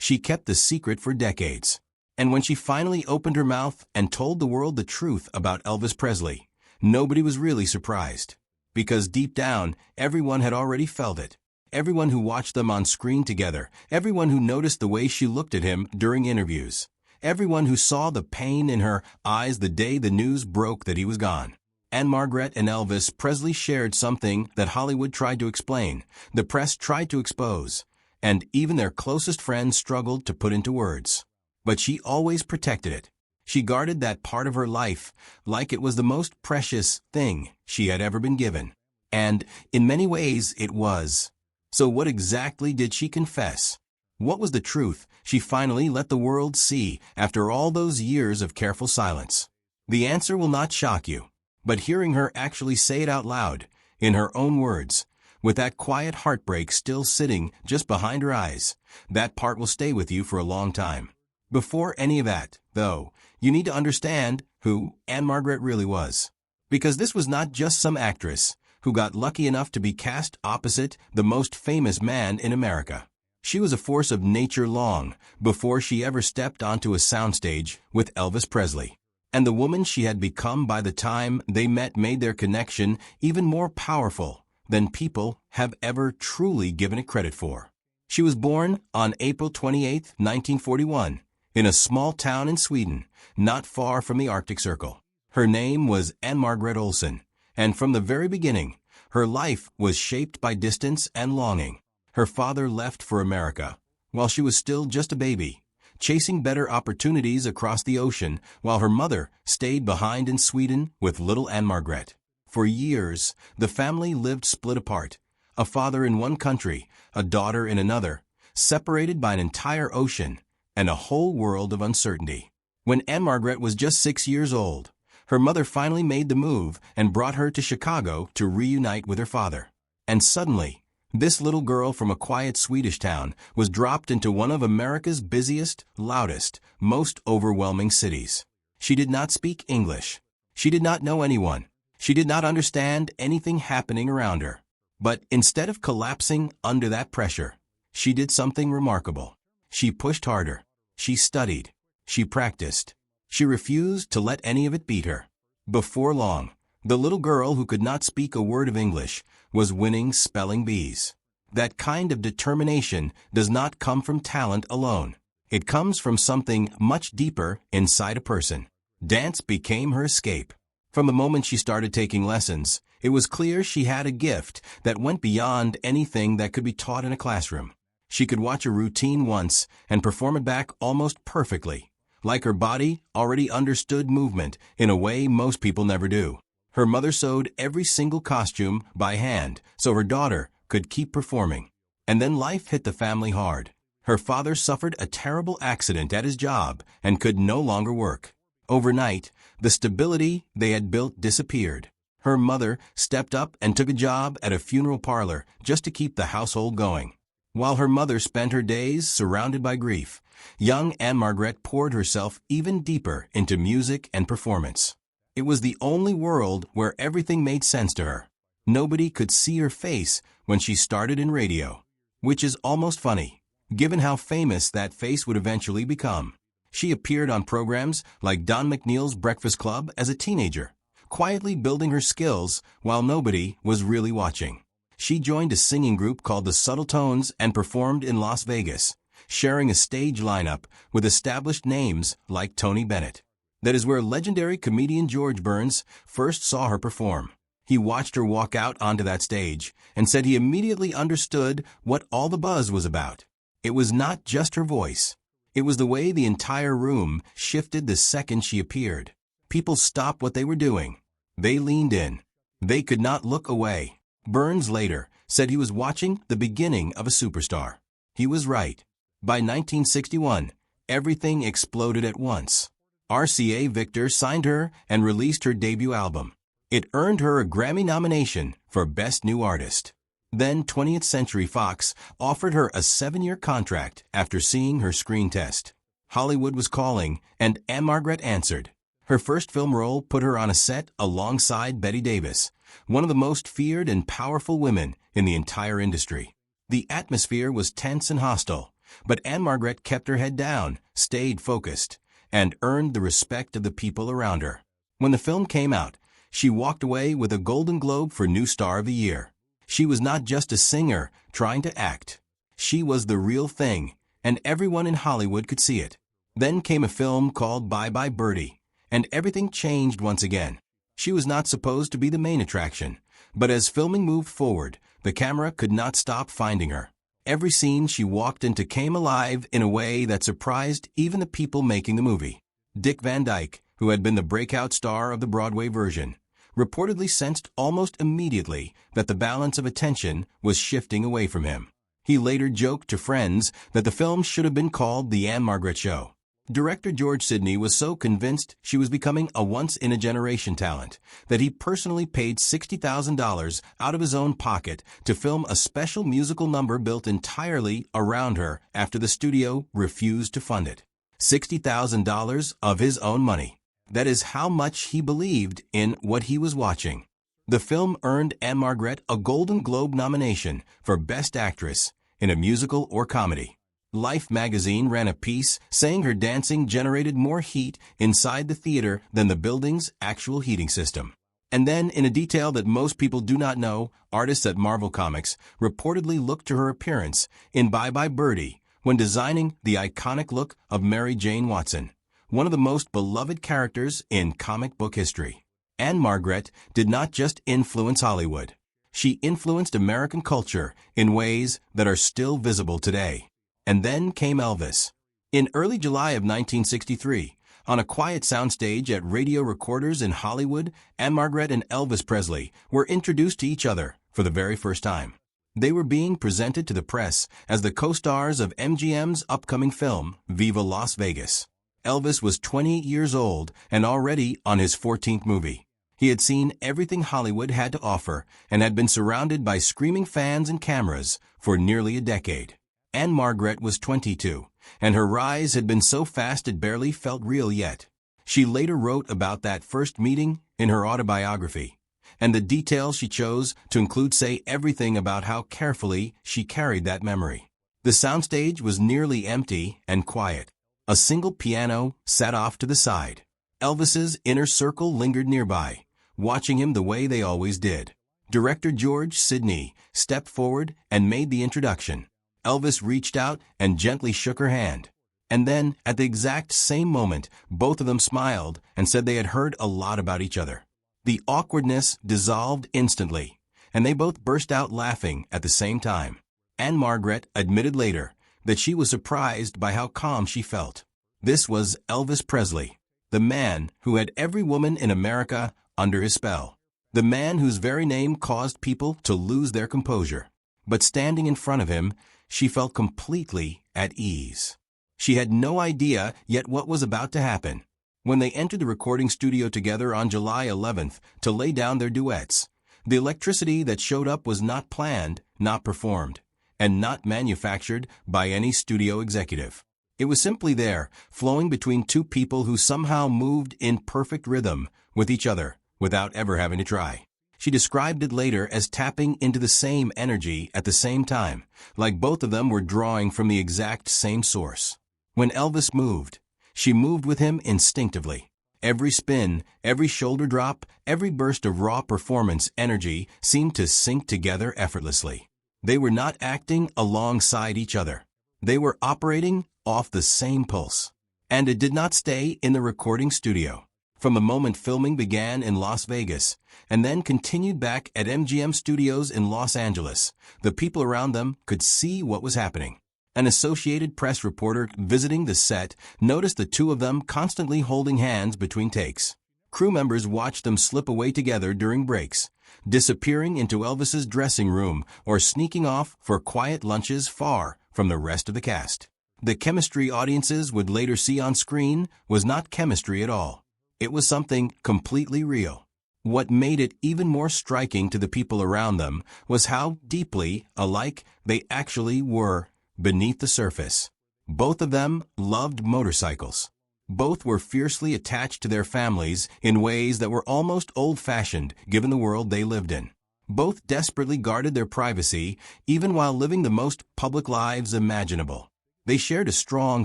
She kept the secret for decades. And when she finally opened her mouth and told the world the truth about Elvis Presley, nobody was really surprised. Because deep down, everyone had already felt it. Everyone who watched them on screen together, everyone who noticed the way she looked at him during interviews, everyone who saw the pain in her eyes the day the news broke that he was gone. Ann-Margret and Elvis Presley shared something that Hollywood tried to explain, the press tried to expose, and even their closest friends struggled to put into words. But she always protected it. She guarded that part of her life like it was the most precious thing she had ever been given. And, in many ways, it was. So what exactly did she confess? What was the truth she finally let the world see after all those years of careful silence? The answer will not shock you, but hearing her actually say it out loud, in her own words, with that quiet heartbreak still sitting just behind her eyes, that part will stay with you for a long time. Before any of that, though, you need to understand who Ann-Margret really was. Because this was not just some actress who got lucky enough to be cast opposite the most famous man in America. She was a force of nature long before she ever stepped onto a soundstage with Elvis Presley. And the woman she had become by the time they met made their connection even more powerful than people have ever truly given it credit for. She was born on April 28, 1941, in a small town in Sweden, not far from the Arctic Circle. Her name was Ann-Margret Olsen, and from the very beginning, her life was shaped by distance and longing. Her father left for America while she was still just a baby, chasing better opportunities across the ocean, while her mother stayed behind in Sweden with little Ann-Margret. For years, the family lived split apart, a father in one country, a daughter in another, separated by an entire ocean and a whole world of uncertainty. When Ann-Margret was just 6 years old, her mother finally made the move and brought her to Chicago to reunite with her father. And suddenly, this little girl from a quiet Swedish town was dropped into one of America's busiest, loudest, most overwhelming cities. She did not speak English. She did not know anyone. She did not understand anything happening around her. But instead of collapsing under that pressure, she did something remarkable. She pushed harder. She studied. She practiced. She refused to let any of it beat her. Before long, the little girl who could not speak a word of English was winning spelling bees. That kind of determination does not come from talent alone. It comes from something much deeper inside a person. Dance became her escape. From the moment she started taking lessons, it was clear she had a gift that went beyond anything that could be taught in a classroom. She could watch a routine once and perform it back almost perfectly, like her body already understood movement in a way most people never do. Her mother sewed every single costume by hand so her daughter could keep performing. And then life hit the family hard. Her father suffered a terrible accident at his job and could no longer work. Overnight, the stability they had built disappeared. Her mother stepped up and took a job at a funeral parlor just to keep the household going. While her mother spent her days surrounded by grief, young Ann-Margret poured herself even deeper into music and performance. It was the only world where everything made sense to her. Nobody could see her face when she started in radio, which is almost funny, given how famous that face would eventually become. She appeared on programs like Don McNeil's Breakfast Club as a teenager, quietly building her skills while nobody was really watching. She joined a singing group called the Subtle Tones and performed in Las Vegas, sharing a stage lineup with established names like Tony Bennett. That is where legendary comedian George Burns first saw her perform. He watched her walk out onto that stage and said he immediately understood what all the buzz was about. It was not just her voice. It was the way the entire room shifted the second she appeared. People stopped what they were doing. They leaned in. They could not look away. Burns later said he was watching the beginning of a superstar. He was right. By 1961, everything exploded at once. RCA Victor signed her and released her debut album. It earned her a Grammy nomination for Best New Artist. Then 20th Century Fox offered her a 7-year contract after seeing her screen test. Hollywood was calling, and Ann-Margret answered. Her first film role put her on a set alongside Bette Davis, one of the most feared and powerful women in the entire industry. The atmosphere was tense and hostile, But Ann-Margret kept her head down, stayed focused, and earned the respect of the people around her. When the film came out, she walked away with a Golden Globe for New Star of the Year. She was not just a singer trying to act. She was the real thing, and everyone in Hollywood could see it. Then came a film called Bye Bye Birdie, and everything changed once again. She was not supposed to be the main attraction, but as filming moved forward, the camera could not stop finding her. Every scene she walked into came alive in a way that surprised even the people making the movie. Dick Van Dyke, who had been the breakout star of the Broadway version, reportedly sensed almost immediately that the balance of attention was shifting away from him. He later joked to friends that the film should have been called The Ann-Margret Show. Director George Sidney was so convinced she was becoming a once-in-a-generation talent that he personally paid $60,000 out of his own pocket to film a special musical number built entirely around her after the studio refused to fund it. $60,000 of his own money. That is how much he believed in what he was watching. The film earned Ann-Margret a Golden Globe nomination for Best Actress in a musical or comedy. Life magazine ran a piece saying her dancing generated more heat inside the theater than the building's actual heating system. And then, in a detail that most people do not know, artists at Marvel Comics reportedly looked to her appearance in Bye Bye Birdie when designing the iconic look of Mary Jane Watson, one of the most beloved characters in comic book history. Ann-Margret did not just influence Hollywood. She influenced American culture in ways that are still visible today. And then came Elvis. In early July of 1963, on a quiet soundstage at Radio Recorders in Hollywood, Ann-Margret and Elvis Presley were introduced to each other for the very first time. They were being presented to the press as the co-stars of MGM's upcoming film, Viva Las Vegas. Elvis was 28 years old and already on his 14th movie. He had seen everything Hollywood had to offer and had been surrounded by screaming fans and cameras for nearly a decade. Ann-Margret was 22, and her rise had been so fast it barely felt real yet. She later wrote about that first meeting in her autobiography, and the details she chose to include say everything about how carefully she carried that memory. The soundstage was nearly empty and quiet. A single piano sat off to the side. Elvis's inner circle lingered nearby, watching him the way they always did. Director George Sidney stepped forward and made the introduction. Elvis reached out and gently shook her hand. And then, at the exact same moment, both of them smiled and said they had heard a lot about each other. The awkwardness dissolved instantly, and they both burst out laughing at the same time. Ann-Margret admitted later that she was surprised by how calm she felt. This was Elvis Presley, the man who had every woman in America under his spell. The man whose very name caused people to lose their composure. But standing in front of him, she felt completely at ease. She had no idea yet what was about to happen. When they entered the recording studio together on July 11th to lay down their duets, the electricity that showed up was not planned, not performed, and not manufactured by any studio executive. It was simply there, flowing between two people who somehow moved in perfect rhythm with each other without ever having to try. She described it later as tapping into the same energy at the same time, like both of them were drawing from the exact same source. When Elvis moved, she moved with him instinctively. Every spin, every shoulder drop, every burst of raw performance energy seemed to sync together effortlessly. They were not acting alongside each other. They were operating off the same pulse. And it did not stay in the recording studio. From the moment filming began in Las Vegas and then continued back at MGM Studios in Los Angeles, the people around them could see what was happening. An Associated Press reporter visiting the set noticed the two of them constantly holding hands between takes. Crew members watched them slip away together during breaks, disappearing into Elvis's dressing room or sneaking off for quiet lunches far from the rest of the cast. The chemistry audiences would later see on screen was not chemistry at all. It was something completely real. What made it even more striking to the people around them was how deeply alike they actually were beneath the surface. Both of them loved motorcycles. Both were fiercely attached to their families in ways that were almost old-fashioned given the world they lived in. Both desperately guarded their privacy even while living the most public lives imaginable. They shared a strong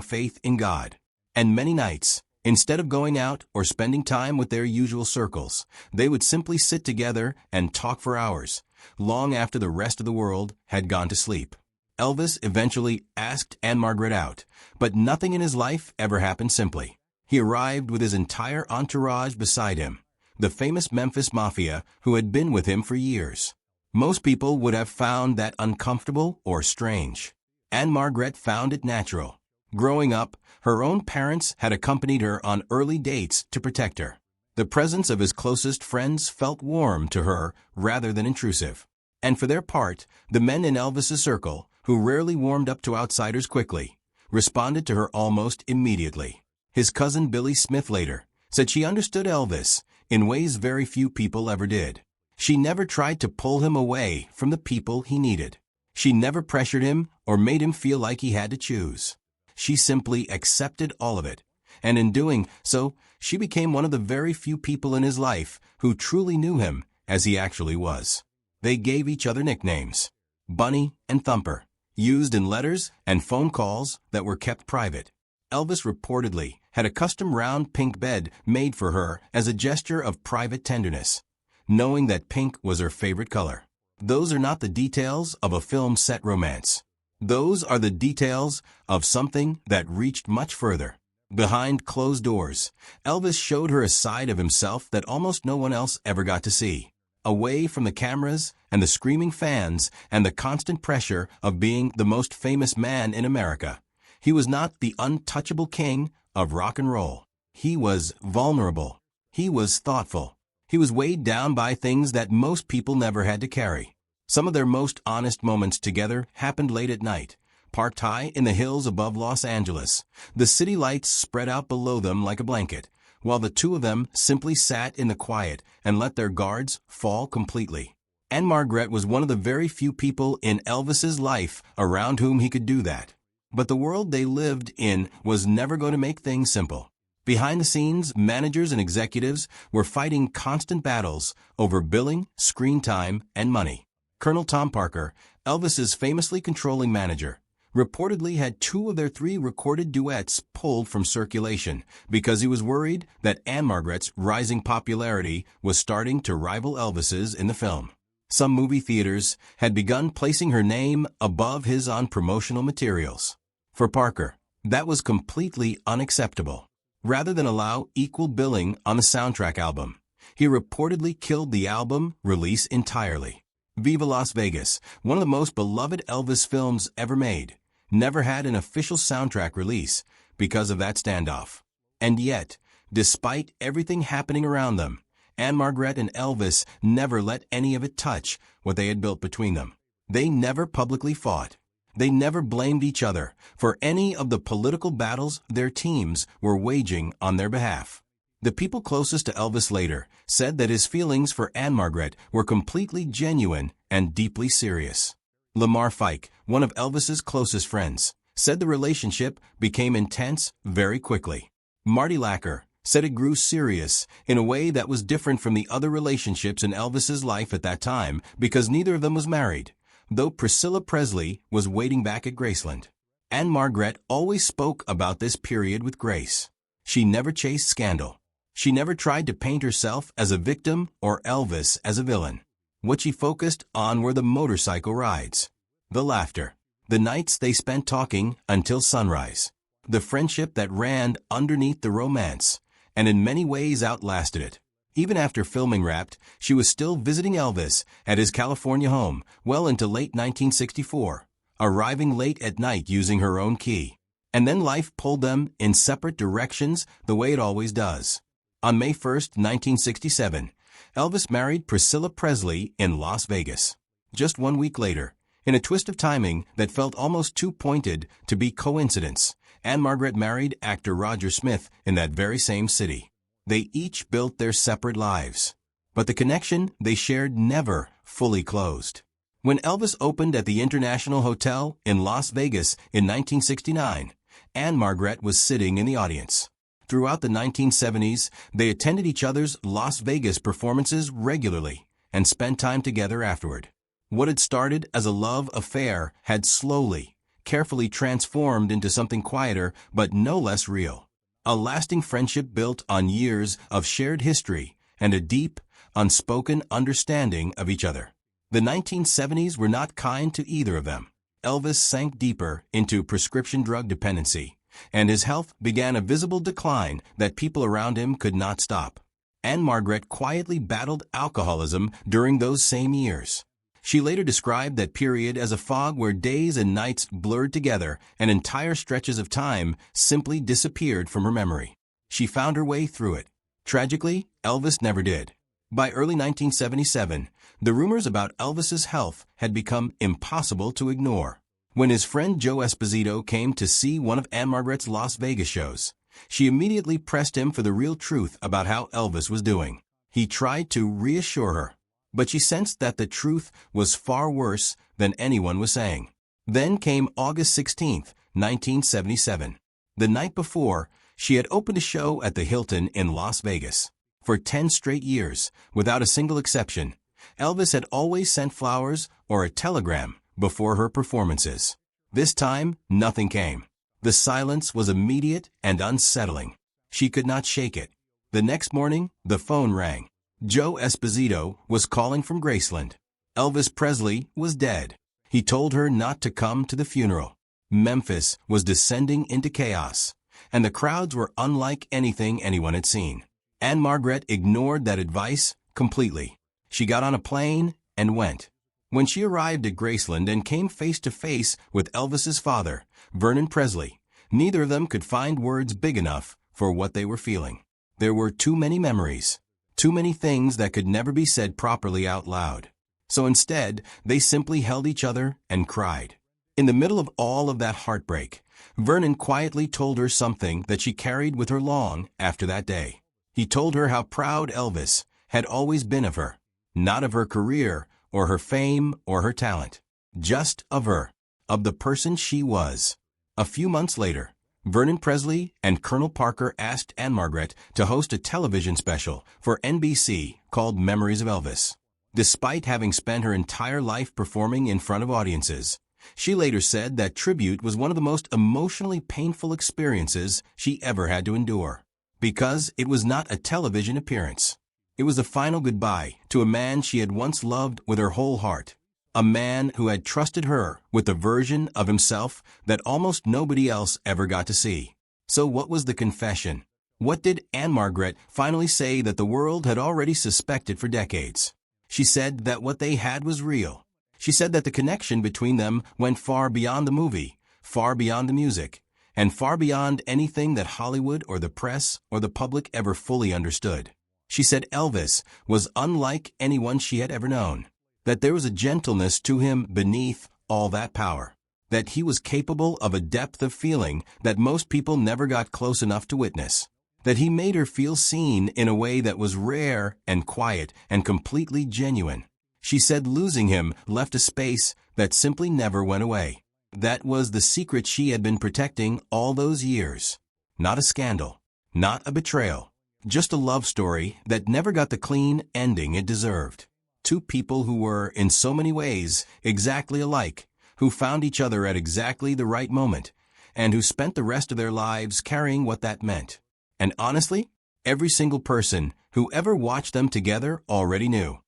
faith in God. And many nights, instead of going out or spending time with their usual circles, they would simply sit together and talk for hours, long after the rest of the world had gone to sleep. Elvis eventually asked Ann-Margret out, but nothing in his life ever happened simply. He arrived with his entire entourage beside him, the famous Memphis Mafia who had been with him for years. Most people would have found that uncomfortable or strange. Ann-Margret found it natural. Growing up, her own parents had accompanied her on early dates to protect her. The presence of his closest friends felt warm to her rather than intrusive. And for their part, the men in Elvis's circle, who rarely warmed up to outsiders quickly, responded to her almost immediately. His cousin Billy Smith later said she understood Elvis in ways very few people ever did. She never tried to pull him away from the people he needed. She never pressured him or made him feel like he had to choose. She simply accepted all of it, and in doing so, she became one of the very few people in his life who truly knew him as he actually was. They gave each other nicknames, Bunny and Thumper, used in letters and phone calls that were kept private. Elvis reportedly had a custom round pink bed made for her as a gesture of private tenderness, knowing that pink was her favorite color. Those are not the details of a film set romance. Those are the details of something that reached much further. Behind closed doors, Elvis showed her a side of himself that almost no one else ever got to see. Away from the cameras and the screaming fans and the constant pressure of being the most famous man in America, he was not the untouchable king of rock and roll. He was vulnerable. He was thoughtful. He was weighed down by things that most people never had to carry. Some of their most honest moments together happened late at night, parked high in the hills above Los Angeles. The city lights spread out below them like a blanket, while the two of them simply sat in the quiet and let their guards fall completely. Ann-Margret was one of the very few people in Elvis's life around whom he could do that. But the world they lived in was never going to make things simple. Behind the scenes, managers and executives were fighting constant battles over billing, screen time, and money. Colonel Tom Parker, Elvis's famously controlling manager, reportedly had 2 of their 3 recorded duets pulled from circulation because he was worried that Ann-Margret's rising popularity was starting to rival Elvis's in the film. Some movie theaters had begun placing her name above his on promotional materials. For Parker, that was completely unacceptable. Rather than allow equal billing on the soundtrack album, he reportedly killed the album release entirely. Viva Las Vegas, one of the most beloved Elvis films ever made, never had an official soundtrack release because of that standoff. And yet, despite everything happening around them, Ann-Margret and Elvis never let any of it touch what they had built between them. They never publicly fought. They never blamed each other for any of the political battles their teams were waging on their behalf. The people closest to Elvis later said that his feelings for Ann-Margret were completely genuine and deeply serious. Lamar Fike, one of Elvis's closest friends, said the relationship became intense very quickly. Marty Lacker said it grew serious in a way that was different from the other relationships in Elvis's life at that time because neither of them was married, though Priscilla Presley was waiting back at Graceland. Ann-Margret always spoke about this period with grace. She never chased scandal. She never tried to paint herself as a victim or Elvis as a villain. What she focused on were the motorcycle rides, the laughter, the nights they spent talking until sunrise, the friendship that ran underneath the romance, and in many ways outlasted it. Even after filming wrapped, she was still visiting Elvis at his California home well into late 1964, arriving late at night using her own key. And then life pulled them in separate directions the way it always does. On May 1, 1967, Elvis married Priscilla Presley in Las Vegas. Just 1 week later, in a twist of timing that felt almost too pointed to be coincidence, Ann-Margret married actor Roger Smith in that very same city. They each built their separate lives, but the connection they shared never fully closed. When Elvis opened at the International Hotel in Las Vegas in 1969, Ann-Margret was sitting in the audience. Throughout the 1970s, they attended each other's Las Vegas performances regularly and spent time together afterward. What had started as a love affair had slowly, carefully transformed into something quieter but no less real. A lasting friendship built on years of shared history and a deep, unspoken understanding of each other. The 1970s were not kind to either of them. Elvis sank deeper into prescription drug dependency, and his health began a visible decline that people around him could not stop. Ann-Margret quietly battled alcoholism during those same years. She later described that period as a fog where days and nights blurred together and entire stretches of time simply disappeared from her memory. She found her way through it. Tragically, Elvis never did. By early 1977, the rumors about Elvis's health had become impossible to ignore. When his friend Joe Esposito came to see one of Ann-Margret's Las Vegas shows, she immediately pressed him for the real truth about how Elvis was doing. He tried to reassure her, but she sensed that the truth was far worse than anyone was saying. Then came August 16, 1977. The night before, she had opened a show at the Hilton in Las Vegas. For 10 straight years, without a single exception, Elvis had always sent flowers or a telegram before her performances. This time, nothing came. The silence was immediate and unsettling. She could not shake it. The next morning, the phone rang. Joe Esposito was calling from Graceland. Elvis Presley was dead. He told her not to come to the funeral. Memphis was descending into chaos, and the crowds were unlike anything anyone had seen. Ann-Margret ignored that advice completely. She got on a plane and went. When she arrived at Graceland and came face to face with Elvis's father, Vernon Presley, neither of them could find words big enough for what they were feeling. There were too many memories, too many things that could never be said properly out loud. So instead, they simply held each other and cried. In the middle of all of that heartbreak, Vernon quietly told her something that she carried with her long after that day. He told her how proud Elvis had always been of her, not of her career or her fame or her talent, just of her, of the person she was. A few months later, Vernon Presley and Colonel Parker asked Ann-Margret to host a television special for NBC called Memories of Elvis. Despite having spent her entire life performing in front of audiences, she later said that tribute was one of the most emotionally painful experiences she ever had to endure. Because it was not a television appearance. It was a final goodbye to a man she had once loved with her whole heart. A man who had trusted her with a version of himself that almost nobody else ever got to see. So what was the confession? What did Ann-Margret finally say that the world had already suspected for decades? She said that what they had was real. She said that the connection between them went far beyond the movie, far beyond the music, and far beyond anything that Hollywood or the press or the public ever fully understood. She said Elvis was unlike anyone she had ever known, that there was a gentleness to him beneath all that power, that he was capable of a depth of feeling that most people never got close enough to witness, that he made her feel seen in a way that was rare and quiet and completely genuine. She said losing him left a space that simply never went away. That was the secret she had been protecting all those years. Not a scandal, not a betrayal, just a love story that never got the clean ending it deserved. Two people who were, in so many ways, exactly alike, who found each other at exactly the right moment, and who spent the rest of their lives carrying what that meant. And honestly, every single person who ever watched them together already knew.